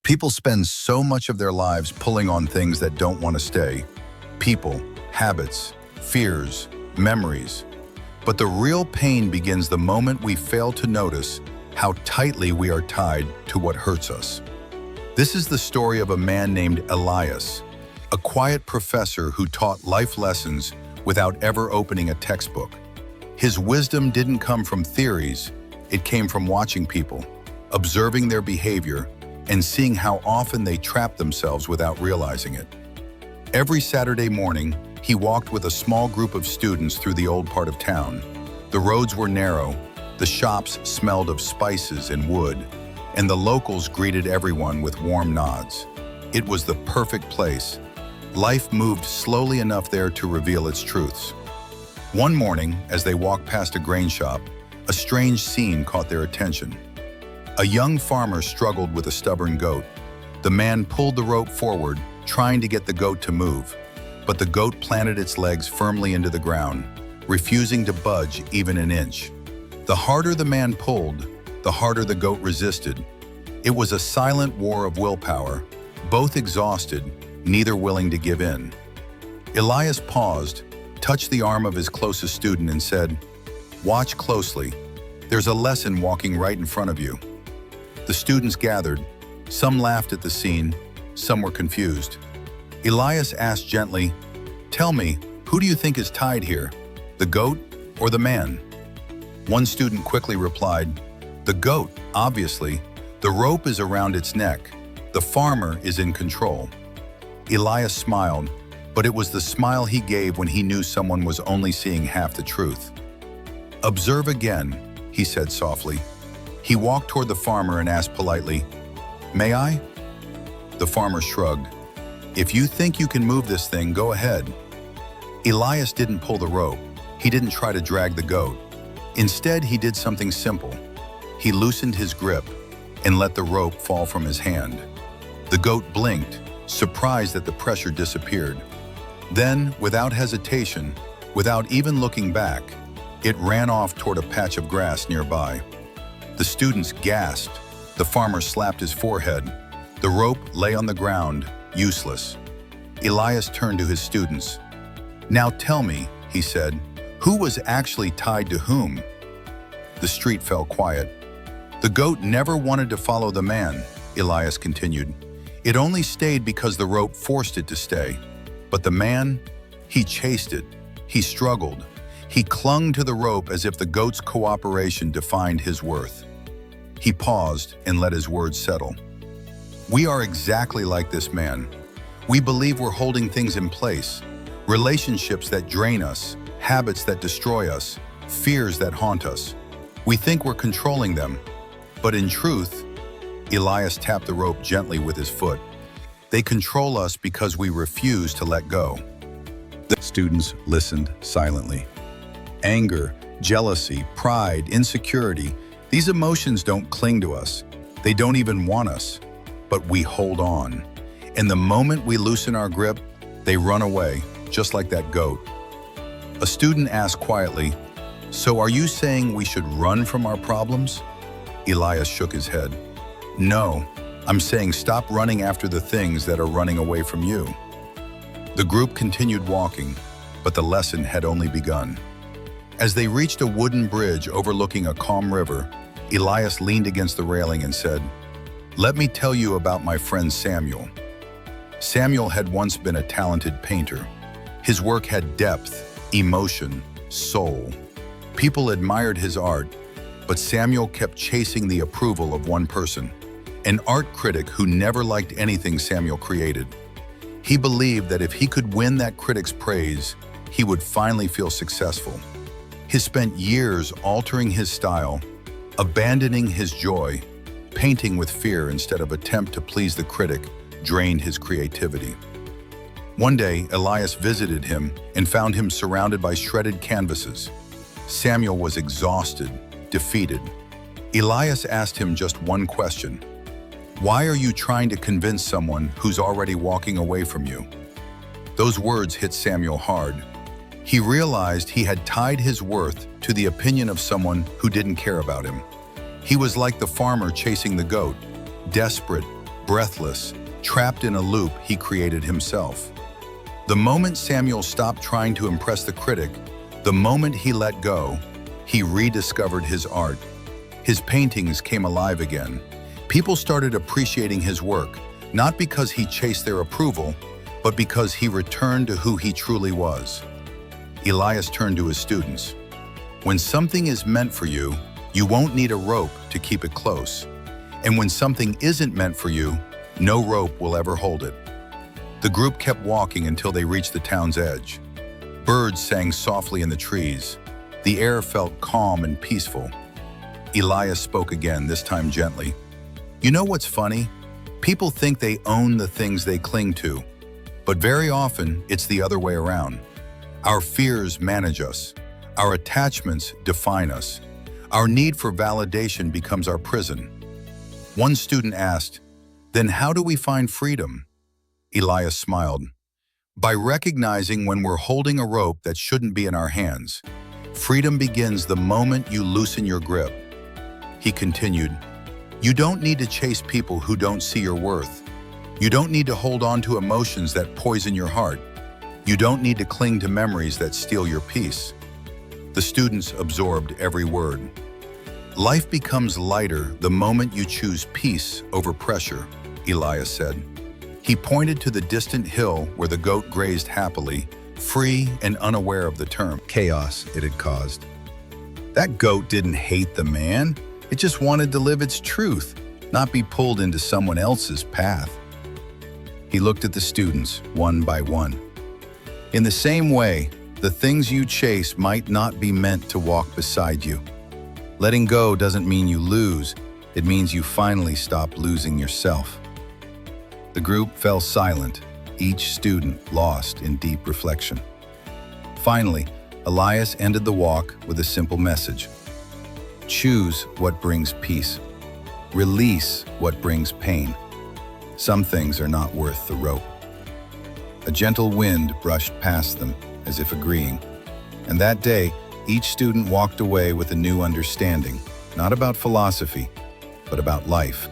People spend so much of their lives pulling on things that don't want to stay. People, habits, fears, memories. But the real pain begins the moment we fail to notice how tightly we are tied to what hurts us. This is the story of a man named Elias, a quiet professor who taught life lessons without ever opening a textbook. His wisdom didn't come from theories, it came from watching people, observing their behavior, and seeing how often they trap themselves without realizing it. Every Saturday morning, he walked with a small group of students through the old part of town. The roads were narrow, the shops smelled of spices and wood, and the locals greeted everyone with warm nods. It was the perfect place. Life moved slowly enough there to reveal its truths. One morning, as they walked past a grain shop, a strange scene caught their attention. A young farmer struggled with a stubborn goat. The man pulled the rope forward, trying to get the goat to move, but the goat planted its legs firmly into the ground, refusing to budge even an inch. The harder the man pulled, the harder the goat resisted. It was a silent war of willpower, both exhausted, neither willing to give in. Elias paused, touched the arm of his closest student and said, "Watch closely. There's a lesson walking right in front of you." The students gathered. Some laughed at the scene, some were confused. Elias asked gently, "Tell me, who do you think is tied here? The goat or the man?" One student quickly replied, "The goat, obviously. The rope is around its neck. The farmer is in control." Elias smiled, but it was the smile he gave when he knew someone was only seeing half the truth. "Observe again," he said softly. He walked toward the farmer and asked politely, "May I?" The farmer shrugged. "If you think you can move this thing, go ahead." Elias didn't pull the rope. He didn't try to drag the goat. Instead, he did something simple. He loosened his grip and let the rope fall from his hand. The goat blinked, surprised that the pressure disappeared. Then, without hesitation, without even looking back, it ran off toward a patch of grass nearby. The students gasped. The farmer slapped his forehead. The rope lay on the ground, useless. Elias turned to his students. "Now tell me," he said, "who was actually tied to whom?" The street fell quiet. "The goat never wanted to follow the man," Elias continued. "It only stayed because the rope forced it to stay. But the man, he chased it. He struggled. He clung to the rope as if the goat's cooperation defined his worth." He paused and let his words settle. We are exactly like this man. We believe we're holding things in place, relationships that drain us, habits that destroy us, fears that haunt us. We think we're controlling them, but in truth, Elias tapped the rope gently with his foot. They control us because we refuse to let go. The students listened silently. Anger, jealousy, pride, insecurity, these emotions don't cling to us. They don't even want us, but we hold on. And the moment we loosen our grip, they run away, just like that goat. A student asked quietly, "So are you saying we should run from our problems?" Elias shook his head. "No, I'm saying stop running after the things that are running away from you." The group continued walking, but the lesson had only begun. As they reached a wooden bridge overlooking a calm river, Elias leaned against the railing and said, "Let me tell you about my friend Samuel." Samuel had once been a talented painter. His work had depth, emotion, soul. People admired his art, but Samuel kept chasing the approval of one person, an art critic who never liked anything Samuel created. He believed that if he could win that critic's praise, he would finally feel successful. He spent years altering his style, abandoning his joy, painting with fear instead of attempt to please the critic drained his creativity. One day, Elias visited him and found him surrounded by shredded canvases. Samuel was exhausted, defeated. Elias asked him just one question. "Why are you trying to convince someone who's already walking away from you?" Those words hit Samuel hard. He realized he had tied his worth to the opinion of someone who didn't care about him. He was like the farmer chasing the goat, desperate, breathless, trapped in a loop he created himself. The moment Samuel stopped trying to impress the critic, the moment he let go, he rediscovered his art. His paintings came alive again. People started appreciating his work, not because he chased their approval, but because he returned to who he truly was. Elias turned to his students. When something is meant for you, you won't need a rope to keep it close. And when something isn't meant for you, no rope will ever hold it. The group kept walking until they reached the town's edge. Birds sang softly in the trees. The air felt calm and peaceful. Elias spoke again, this time gently. You know what's funny? People think they own the things they cling to, but very often it's the other way around. Our fears manage us. Our attachments define us. Our need for validation becomes our prison. One student asked, "Then how do we find freedom?" Elias smiled. By recognizing when we're holding a rope that shouldn't be in our hands. Freedom begins the moment you loosen your grip. He continued, "You don't need to chase people who don't see your worth. You don't need to hold on to emotions that poison your heart. You don't need to cling to memories that steal your peace." The students absorbed every word. Life becomes lighter the moment you choose peace over pressure, Elias said. He pointed to the distant hill where the goat grazed happily, free and unaware of the chaos it had caused. That goat didn't hate the man. It just wanted to live its truth, not be pulled into someone else's path. He looked at the students, one by one. In the same way, the things you chase might not be meant to walk beside you. Letting go doesn't mean you lose. It means you finally stop losing yourself. The group fell silent, each student lost in deep reflection. Finally, Elias ended the walk with a simple message. Choose what brings peace. Release what brings pain. Some things are not worth the rope. A gentle wind brushed past them, as if agreeing. And that day, each student walked away with a new understanding, not about philosophy, but about life.